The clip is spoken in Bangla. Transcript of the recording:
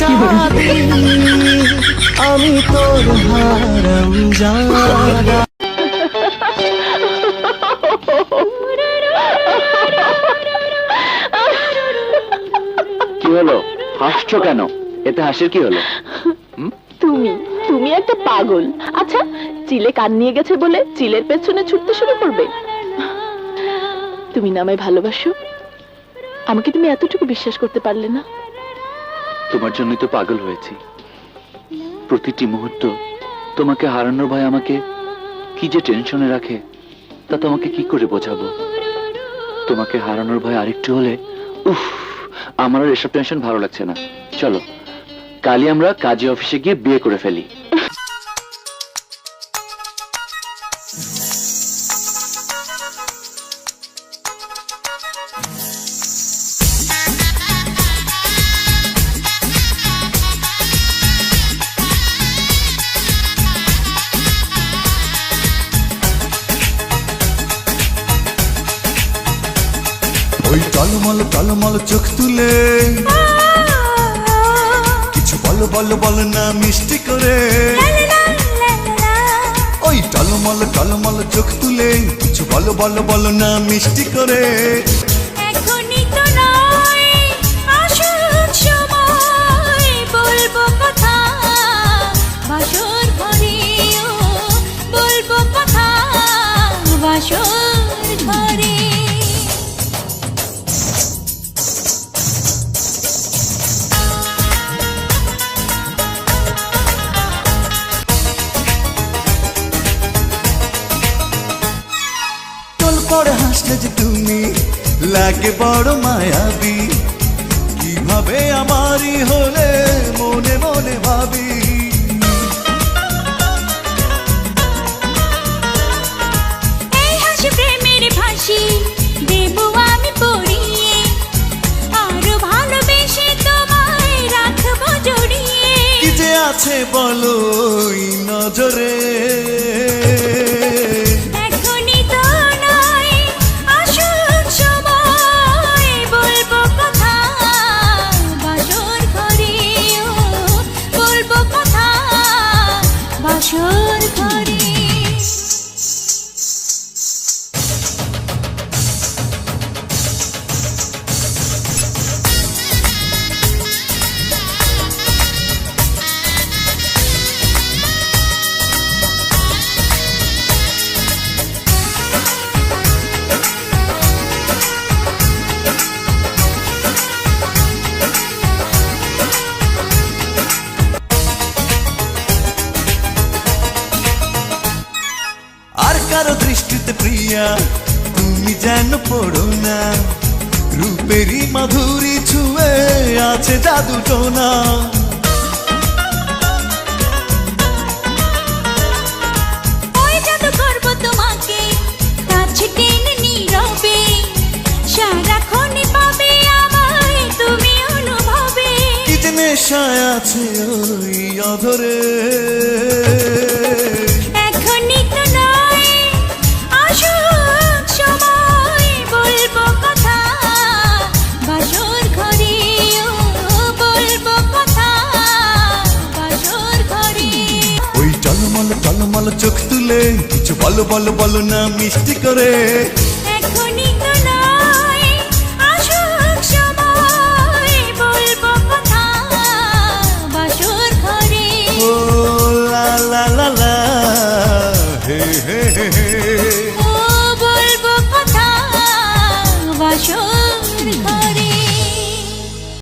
জাদি আমি তোর হারাম জাদা। কি হলো, হাসছো কেন? এতে হাসির কি হলো? তুমি তুমি একটা পাগল। আচ্ছা, চিলে কান নিয়ে গেছে বলে চিলের পেছনে ছুটতে শুরু করবে? তুমি না আমায় ভালোবাসো, আমাকে তুমি এতটুকু বিশ্বাস করতে পারলে না? তোমার জন্যই তো পাগল হয়েছি। প্রতিটি মুহূর্ত তোমাকে হারানোর ভয় আমাকে কি যে টেনশনে রাখে তা তোমাকে কি করে বোঝাবো। তোমাকে হারানোর ভয় আরেকটু হলে উফ, আমার আর এসব টেনশন ভালো লাগছে না। চলো কালই আমরা কাজী অফিসে গিয়ে বিয়ে করে ফেলি। ওই টলমল টলমল চোখ তুলে কিছু বলো বলো বলো না মিষ্টি করে। ওই টলমল টলমল চোখ তুলে কিছু বলো বলো বলো না মিষ্টি করে। এখনই তো নয়, আসুক সময় বলবো কথা, বাসর ঘরেও বলবো কথা, বাসর ঘরে। পরে হাসলে যে তুমি লাগে বড় মায়াবী, কিভাবে আমারই হলে মনে মনে ভাবি। এই হাসি প্রেমের ফাঁসি দেবো আমি পড়িয়ে, আরো ভালোবেসে তোমায় রাখবো জড়িয়ে। কি যে আছে বলো ওই নজরে। বাসর ঘরে কারো দৃষ্টিতে প্রিয়া তুমি যেন পড়ো না, রূপেরই মাধুরী ছুঁয়ে আছে জাদু টোনা। ওই জাদু করবো তোমাকে কাছে টেনে নীরবে, সারাক্ষণে পাবে আমায় তুমি অনুভবে। কি যে নেশায় আছে ওই অধরে। টলমল চোখ তুলে কিছু বলো বলো বলো না মিষ্টি করে। এখনই তো নয়, আসুক সময় বলবো কথা, বাসর ঘরে। ও লা লা লা লা হে হে হে হে।